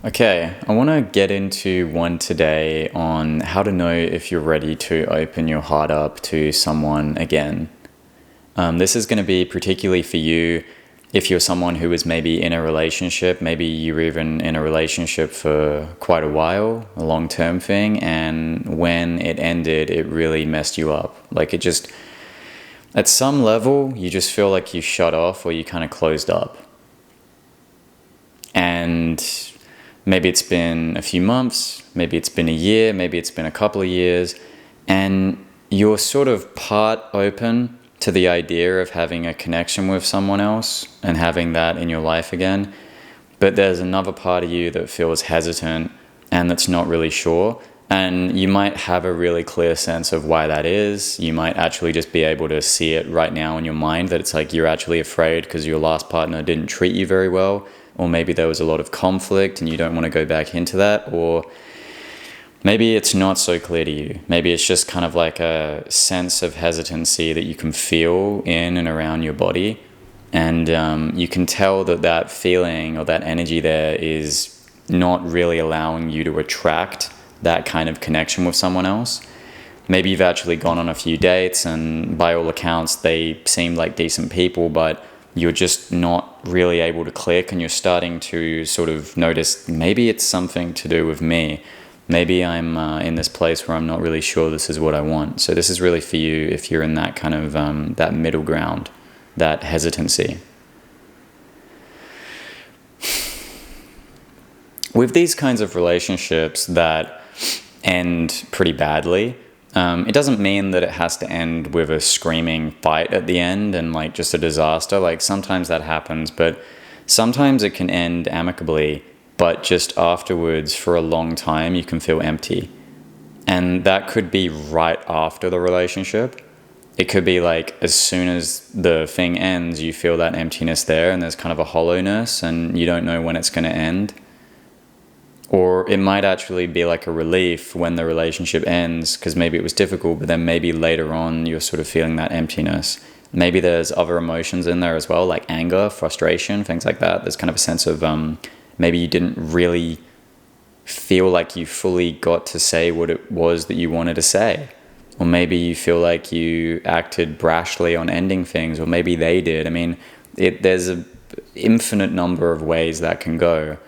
Okay, I want to get into one today on how to know if you're ready to open your heart up to someone again. This is going to be particularly for you if you're someone who is maybe in a relationship, maybe you're even in a relationship for quite a while, a long-term thing, and when it ended, it really messed you up. Like it just, at some level, you just feel like you shut off or you kind of closed up. And maybe it's been a few months, maybe it's been a year, maybe it's been a couple of years, and you're sort of part open to the idea of having a connection with someone else and having that in your life again. But there's another part of you that feels hesitant and that's not really sure. And you might have a really clear sense of why that is. You might actually just be able to see it right now in your mind that it's like you're actually afraid because your last partner didn't treat you very well. Or maybe there was a lot of conflict and you don't want to go back into that. Or maybe it's not so clear to you. Maybe it's just kind of like a sense of hesitancy that you can feel in and around your body. And you can tell that that feeling or that energy there is not really allowing you to attract that kind of connection with someone else. Maybe you've actually gone on a few dates and by all accounts they seem like decent people, but you're just not really able to click, and you're starting to sort of notice maybe it's something to do with me. Maybe I'm in this place where I'm not really sure this is what I want. So this is really for you if you're in that kind of that middle ground, that hesitancy. With these kinds of relationships that end pretty badly, it doesn't mean that it has to end with a screaming fight at the end and like just a disaster. Like sometimes that happens, but sometimes it can end amicably, but just afterwards for a long time you can feel empty. And that could be right after the relationship. It could be like as soon as the thing ends, you feel that emptiness there and there's kind of a hollowness and you don't know when it's going to end. Or it might actually be like a relief when the relationship ends because maybe it was difficult, but then maybe later on you're sort of feeling that emptiness. Maybe there's other emotions in there as well, like anger, frustration, things like that. There's kind of a sense of maybe you didn't really feel like you fully got to say what it was that you wanted to say. Or maybe you feel like you acted brashly on ending things, or maybe they did. I mean, there's an infinite number of ways that can go.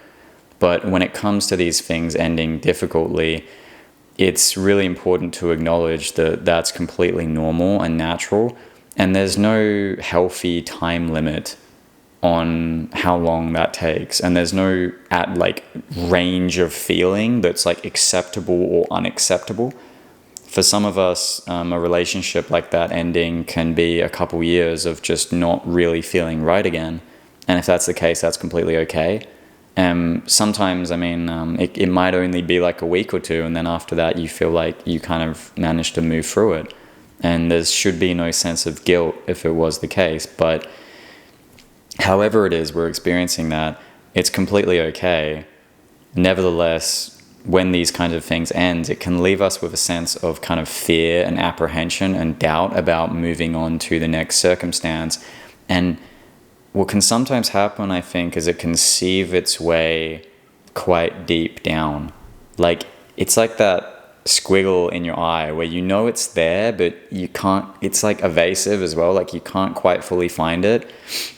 But when it comes to these things ending difficultly, it's really important to acknowledge that that's completely normal and natural. And there's no healthy time limit on how long that takes. And there's no range of feeling that's like acceptable or unacceptable. For some of us, a relationship like that ending can be a couple years of just not really feeling right again. And if that's the case, that's completely okay. Sometimes, it might only be like a week or two, and then after that you feel like you kind of managed to move through it. And there should be no sense of guilt if it was the case. But however it is we're experiencing that, it's completely okay. Nevertheless, when these kinds of things end, it can leave us with a sense of kind of fear and apprehension and doubt about moving on to the next circumstance. And what can sometimes happen, I think, is it can sieve its way quite deep down. Like, it's like that squiggle in your eye where you know it's there, but you can't, it's like evasive as well, like you can't quite fully find it.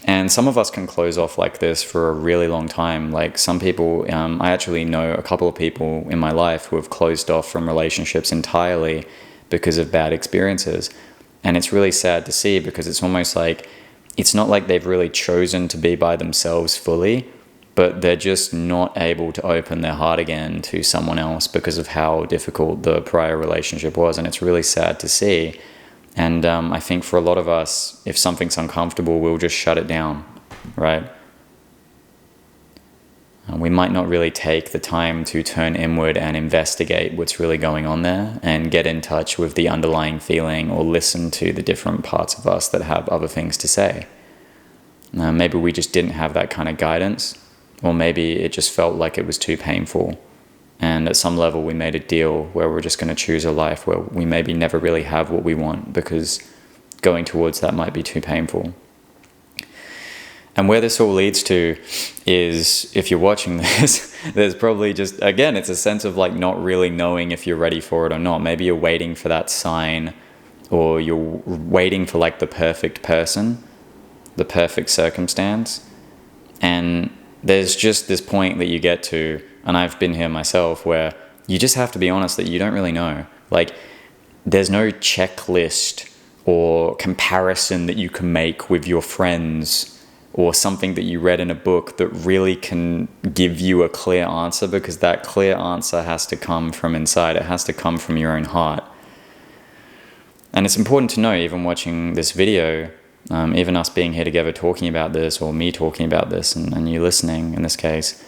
And some of us can close off like this for a really long time. Like some people, I actually know a couple of people in my life who have closed off from relationships entirely because of bad experiences. And it's really sad to see because it's almost like, it's not like they've really chosen to be by themselves fully, but they're just not able to open their heart again to someone else because of how difficult the prior relationship was. And it's really sad to see. And I think for a lot of us, if something's uncomfortable, we'll just shut it down, right? We might not really take the time to turn inward and investigate what's really going on there and get in touch with the underlying feeling or listen to the different parts of us that have other things to say. Maybe we just didn't have that kind of guidance, or maybe it just felt like it was too painful. And at some level we made a deal where we're just going to choose a life where we maybe never really have what we want because going towards that might be too painful. And where this all leads to is, if you're watching this, there's probably just, again, it's a sense of like not really knowing if you're ready for it or not. Maybe you're waiting for that sign, or you're waiting for like the perfect person, the perfect circumstance. And there's just this point that you get to, and I've been here myself, where you just have to be honest that you don't really know. Like, there's no checklist or comparison that you can make with your friends, or something that you read in a book that really can give you a clear answer, because that clear answer has to come from inside. It has to come from your own heart. And it's important to know, even watching this video, even us being here together talking about this, or me talking about this, and you listening in this case,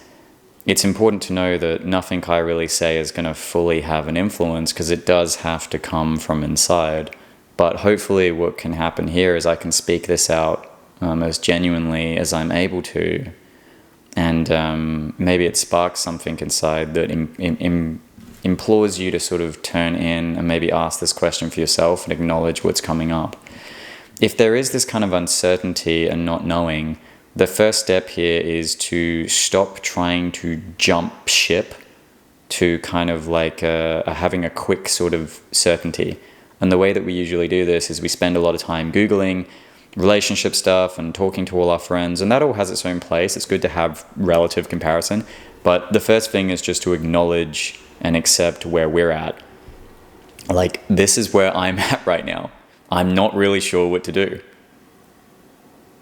it's important to know that nothing I really say is going to fully have an influence, because it does have to come from inside. But hopefully what can happen here is I can speak this out as genuinely as I'm able to, and maybe it sparks something inside that implores you to sort of turn in and maybe ask this question for yourself and acknowledge what's coming up. If there is this kind of uncertainty and not knowing, the first step here is to stop trying to jump ship to kind of like having a quick sort of certainty. And the way that we usually do this is we spend a lot of time Googling relationship stuff and talking to all our friends, and that all has its own place. It's good to have relative comparison, but the first thing is just to acknowledge and accept where we're at. Like, this is where I'm at right now. I'm not really sure what to do.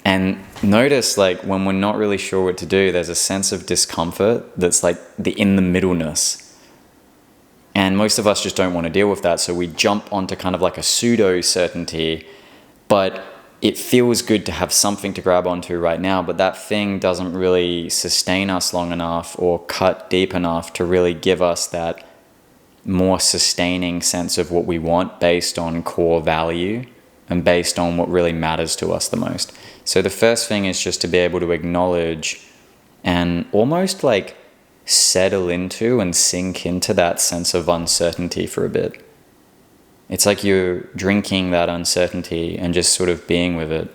And notice, like, when we're not really sure what to do, there's a sense of discomfort that's like the in the middleness. And most of us just don't want to deal with that, so we jump onto kind of like a pseudo certainty, but it feels good to have something to grab onto right now, but that thing doesn't really sustain us long enough or cut deep enough to really give us that more sustaining sense of what we want based on core value and based on what really matters to us the most. So the first thing is just to be able to acknowledge and almost like settle into and sink into that sense of uncertainty for a bit. It's like you're drinking that uncertainty and just sort of being with it.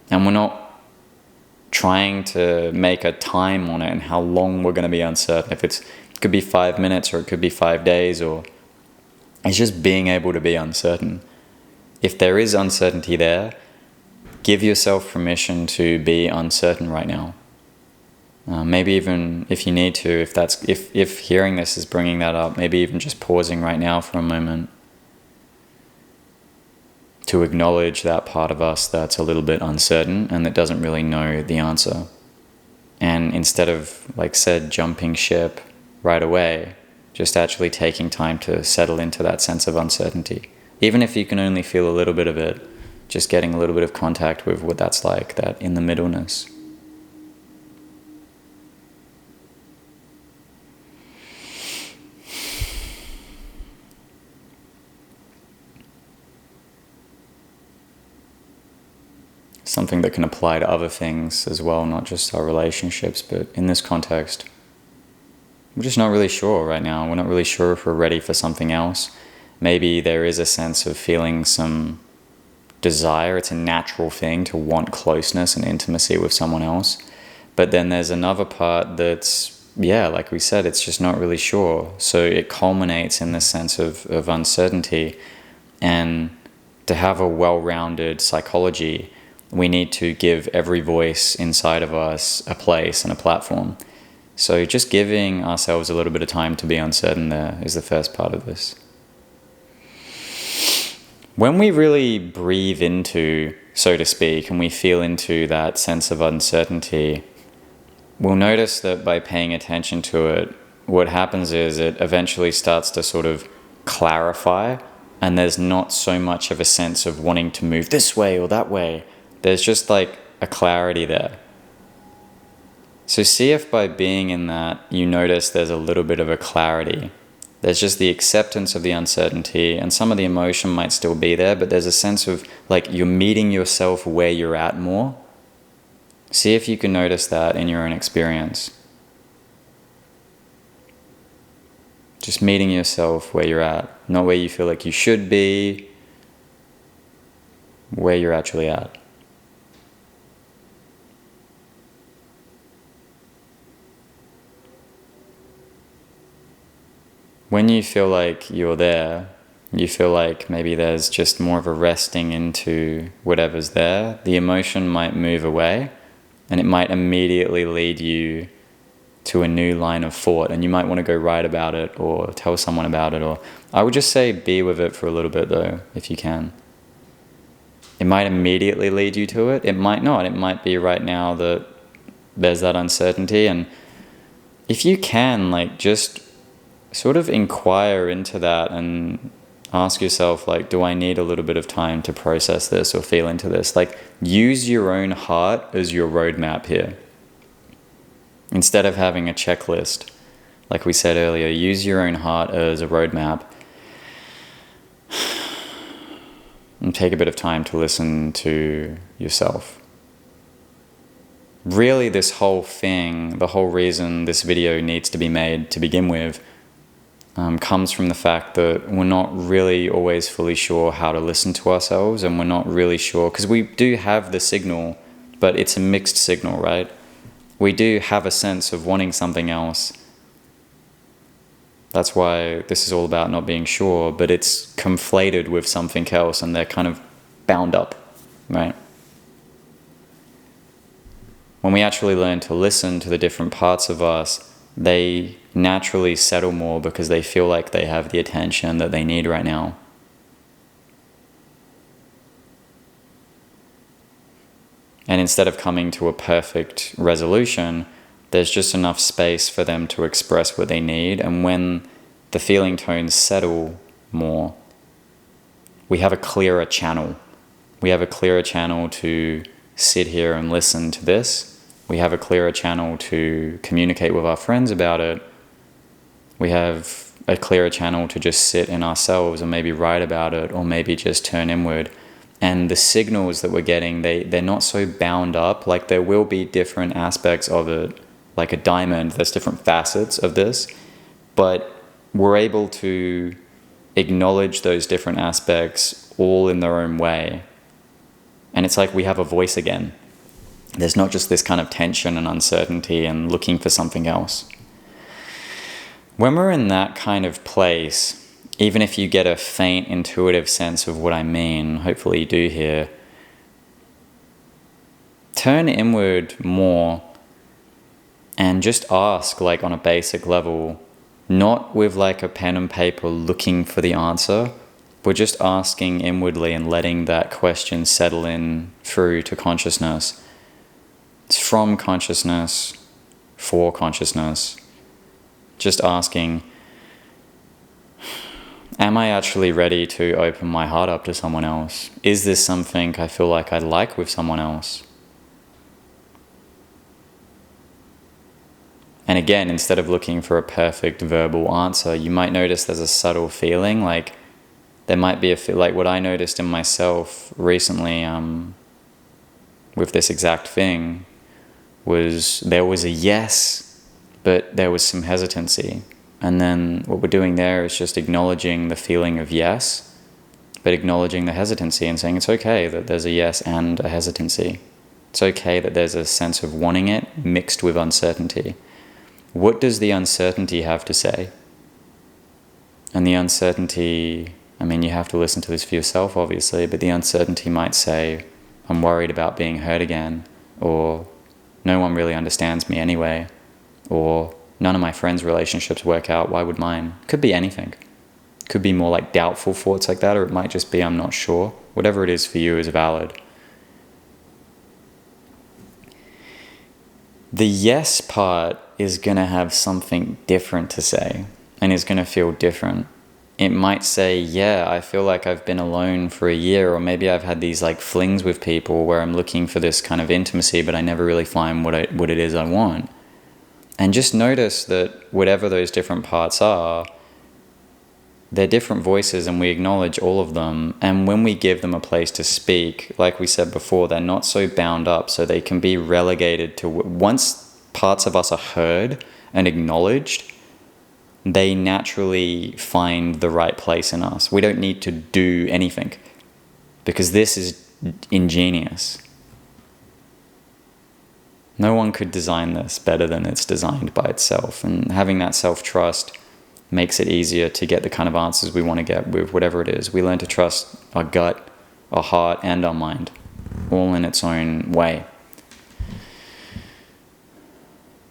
And we're not trying to make a time on it and how long we're going to be uncertain. If it could be 5 minutes, or it could be 5 days, or it's just being able to be uncertain. If there is uncertainty there, give yourself permission to be uncertain right now. Maybe even if you need to, if hearing this is bringing that up, maybe even just pausing right now for a moment to acknowledge that part of us that's a little bit uncertain and that doesn't really know the answer. And instead of, like said, jumping ship right away, just actually taking time to settle into that sense of uncertainty. Even if you can only feel a little bit of it, just getting a little bit of contact with what that's like, that in the middleness. Something that can apply to other things as well, not just our relationships, but in this context, we're just not really sure right now. We're not really sure if we're ready for something else. Maybe there is a sense of feeling some desire. It's a natural thing to want closeness and intimacy with someone else. But then there's another part that's, like we said, it's just not really sure. So it culminates in this sense of uncertainty. And to have a well-rounded psychology, we need to give every voice inside of us a place and a platform. So just giving ourselves a little bit of time to be uncertain there is the first part of this. When we really breathe into, so to speak, and we feel into that sense of uncertainty, we'll notice that by paying attention to it, what happens is it eventually starts to sort of clarify, and there's not so much of a sense of wanting to move this way or that way. There's just like a clarity there. So see if by being in that, you notice there's a little bit of a clarity. There's just the acceptance of the uncertainty, and some of the emotion might still be there, but there's a sense of like you're meeting yourself where you're at more. See if you can notice that in your own experience. Just meeting yourself where you're at, not where you feel like you should be, where you're actually at. when you feel like you're there, you feel like maybe there's just more of a resting into whatever's there, the emotion might move away and it might immediately lead you to a new line of thought, and you might want to go write about it or tell someone about it, or I would just say be with it for a little bit though, if you can. It might immediately lead you to it. It might not. It might be right now that there's that uncertainty, and if you can, like, just sort of inquire into that and ask yourself, like, do I need a little bit of time to process this or feel into this? Like, use your own heart as your roadmap here. Instead of having a checklist, like we said earlier, use your own heart as a roadmap and take a bit of time to listen to yourself. Really, this whole thing, the whole reason this video needs to be made to begin with, comes from the fact that we're not really always fully sure how to listen to ourselves, and we're not really sure, because we do have the signal, but it's a mixed signal, right? We do have a sense of wanting something else. That's why this is all about not being sure, but it's conflated with something else and they're kind of bound up, right? When we actually learn to listen to the different parts of us, they naturally settle more because they feel like they have the attention that they need right now. And instead of coming to a perfect resolution, there's just enough space for them to express what they need. And when the feeling tones settle more, we have a clearer channel. We have a clearer channel to sit here and listen to this. We have a clearer channel to communicate with our friends about it. We have a clearer channel to just sit in ourselves and maybe write about it, or maybe just turn inward. And the signals that we're getting, they're not so bound up. Like, there will be different aspects of it, like a diamond, there's different facets of this, but we're able to acknowledge those different aspects all in their own way. And it's like we have a voice again. There's not just this kind of tension and uncertainty and looking for something else. When we're in that kind of place, even if you get a faint intuitive sense of what I mean, hopefully you do here, turn inward more and just ask, like, on a basic level, not with like a pen and paper looking for the answer. We're just asking inwardly and letting that question settle in through to consciousness. It's from consciousness, for consciousness. Just asking, am I actually ready to open my heart up to someone else? Is this something I feel like I'd like with someone else? And again, instead of looking for a perfect verbal answer, you might notice there's a subtle feeling, like there might be a feel, like what I noticed in myself recently with this exact thing was there was a yes, but there was some hesitancy. And then what we're doing there is just acknowledging the feeling of yes, but acknowledging the hesitancy and saying it's okay that there's a yes and a hesitancy. It's okay that there's a sense of wanting it mixed with uncertainty. What does the uncertainty have to say? And the uncertainty, I mean, you have to listen to this for yourself, obviously, but the uncertainty might say, I'm worried about being hurt again, or no one really understands me anyway, or none of my friends' relationships work out, why would mine? Could be anything. Could be more like doubtful thoughts like that, or it might just be I'm not sure. Whatever it is for you is valid. The yes part is going to have something different to say and is going to feel different. It might say, yeah, I feel like I've been alone for a year, or maybe I've had these like flings with people where I'm looking for this kind of intimacy, but I never really find what it is I want. And just notice that whatever those different parts are, they're different voices, and we acknowledge all of them. And when we give them a place to speak, like we said before, they're not so bound up, so they can be relegated to, once parts of us are heard and acknowledged, they naturally find the right place in us. We don't need to do anything, because this is ingenious. No one could design this better than it's designed by itself. And having that self-trust makes it easier to get the kind of answers we want to get with whatever it is. We learn to trust our gut, our heart, and our mind, all in its own way.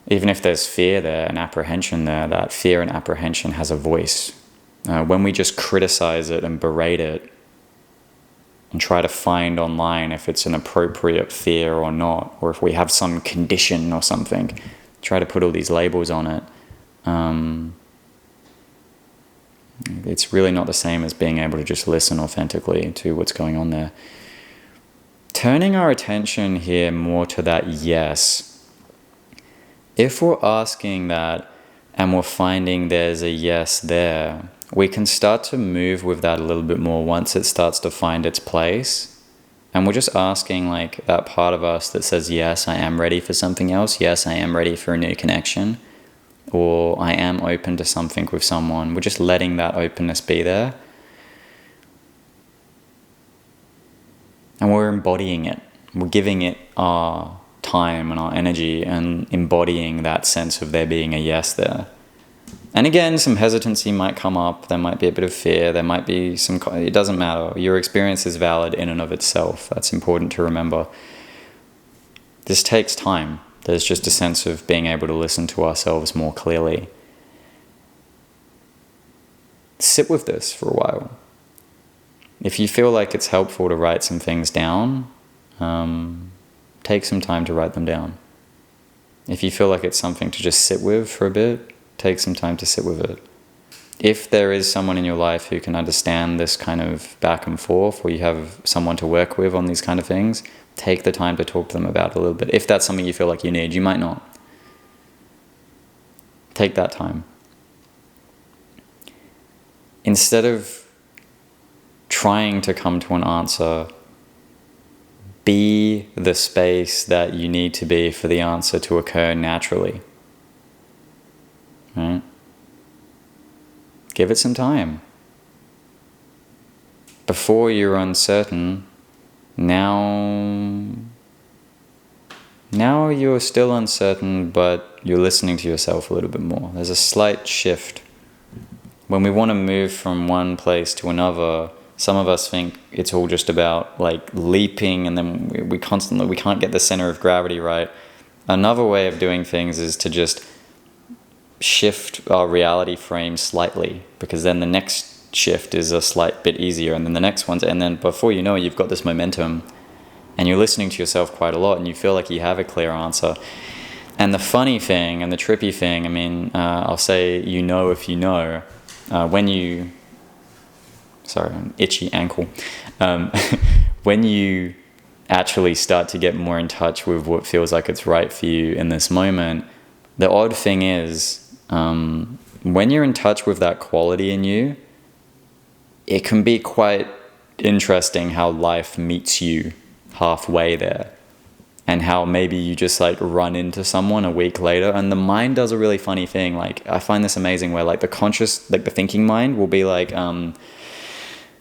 Even if there's fear there and apprehension there, that fear and apprehension has a voice. When we just criticize it and berate it and try to find online if it's an appropriate fear or not, or if we have some condition or something, try to put all these labels on it, it's really not the same as being able to just listen authentically to what's going on there. Turning our attention here more to that yes. If we're asking that and we're finding there's a yes there, we can start to move with that a little bit more once it starts to find its place. And we're just asking like that part of us that says, yes, I am ready for something else. Yes, I am ready for a new connection. Or I am open to something with someone. We're just letting that openness be there. And we're embodying it. We're giving it our time and our energy and embodying that sense of there being a yes there. And again, some hesitancy might come up. There might be a bit of fear. There might be some... It doesn't matter. Your experience is valid in and of itself. That's important to remember. This takes time. There's just a sense of being able to listen to ourselves more clearly. Sit with this for a while. If you feel like it's helpful to write some things down, take some time to write them down. If you feel like it's something to just sit with for a bit, take some time to sit with it. If there is someone in your life who can understand this kind of back and forth, or you have someone to work with on these kind of things, take the time to talk to them about it a little bit. If that's something you feel like you need, you might not. Take that time. Instead of trying to come to an answer, be the space that you need to be for the answer to occur naturally. Right? Give it some time. Before you're uncertain, now you're still uncertain, but you're listening to yourself a little bit more. There's a slight shift. When we want to move from one place to another, some of us think it's all just about like leaping, and then we can't get the center of gravity right. Another way of doing things is to just shift our reality frame slightly, because then the next shift is a slight bit easier, and then the next one's, and then before you know it, you've got this momentum and you're listening to yourself quite a lot and you feel like you have a clear answer. And the funny thing and the trippy thing, I mean, I'll say, if you know, when you, sorry, an itchy ankle, when you actually start to get more in touch with what feels like it's right for you in this moment, the odd thing is, when you're in touch with that quality in you, it can be quite interesting how life meets you halfway there, and how maybe you just like run into someone a week later, and the mind does a really funny thing. Like, I find this amazing where like the conscious, like the thinking mind will be like,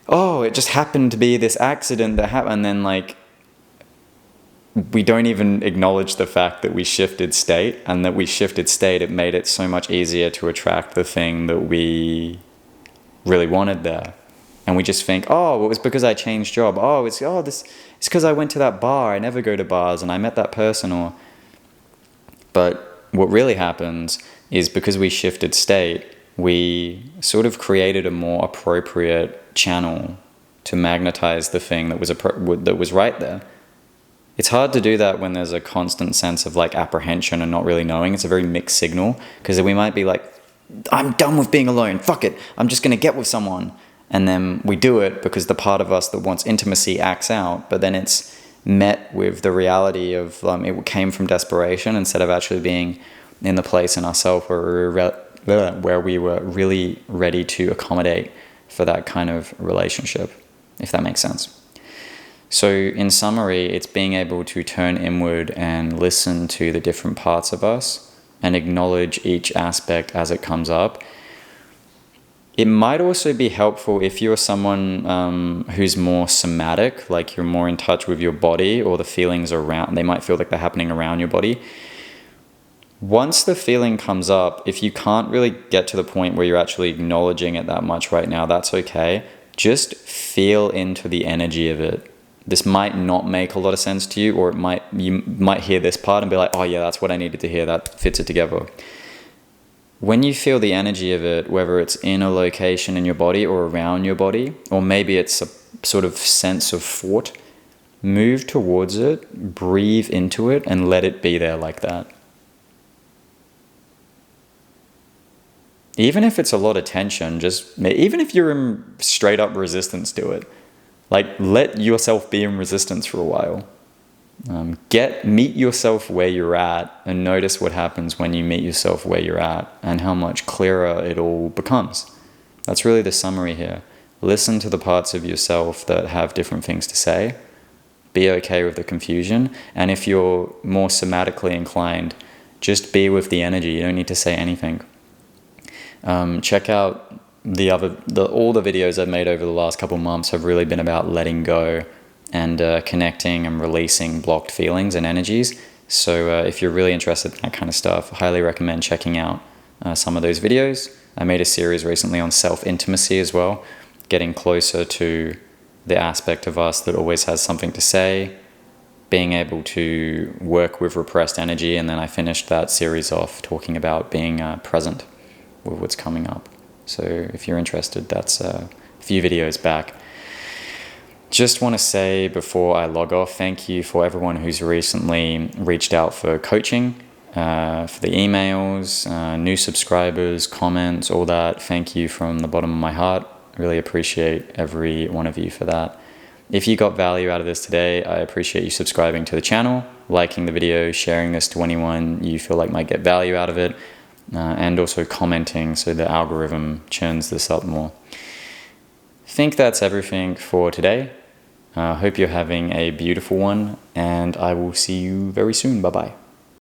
oh, it just happened to be this accident that happened, and then like we don't even acknowledge the fact that we shifted state, and that we shifted state, it made it so much easier to attract the thing that we really wanted there. And we just think, oh, it was because I changed job. It's because I went to that bar. I never go to bars, and I met that person. But what really happens is, because we shifted state, we sort of created a more appropriate channel to magnetize the thing that was right there. It's hard to do that when there's a constant sense of like apprehension and not really knowing. It's a very mixed signal, because we might be like, I'm done with being alone. Fuck it. I'm just going to get with someone. And then we do it because the part of us that wants intimacy acts out, but then it's met with the reality of it came from desperation instead of actually being in the place in ourselves where we were really ready to accommodate for that kind of relationship, if that makes sense. So in summary, it's being able to turn inward and listen to the different parts of us and acknowledge each aspect as it comes up. It might also be helpful if you're someone who's more somatic, like you're more in touch with your body or the feelings around. They might feel like they're happening around your body. Once the feeling comes up, if you can't really get to the point where you're actually acknowledging it that much right now, that's okay. Just feel into the energy of it. This might not make a lot of sense to you, or you might hear this part and be like, oh yeah, that's what I needed to hear, that fits it together. When you feel the energy of it, whether it's in a location in your body or around your body, or maybe it's a sort of sense of thought, move towards it, breathe into it, and let it be there like that. Even if it's a lot of tension, even if you're in straight up resistance to it, like let yourself be in resistance for a while. Meet yourself where you're at and notice what happens when you meet yourself where you're at and how much clearer it all becomes. That's really the summary here. Listen to the parts of yourself that have different things to say. Be okay with the confusion. And if you're more somatically inclined, just be with the energy. You don't need to say anything. Check out all the videos I've made over the last couple months have really been about letting go and connecting and releasing blocked feelings and energies. So if you're really interested in that kind of stuff, I highly recommend checking out some of those videos. I made a series recently on self-intimacy as well, getting closer to the aspect of us that always has something to say, being able to work with repressed energy, and then I finished that series off talking about being present with what's coming up. So if you're interested, that's a few videos back. Just want to say before I log off, thank you for everyone who's recently reached out for coaching, for the emails, new subscribers, comments, all that. Thank you from the bottom of my heart. Really appreciate every one of you for that. If you got value out of this today, I appreciate you subscribing to the channel, liking the video, sharing this to anyone you feel like might get value out of it, and also commenting so the algorithm churns this up more. I think that's everything for today. Hope you're having a beautiful one, and I will see you very soon. Bye-bye.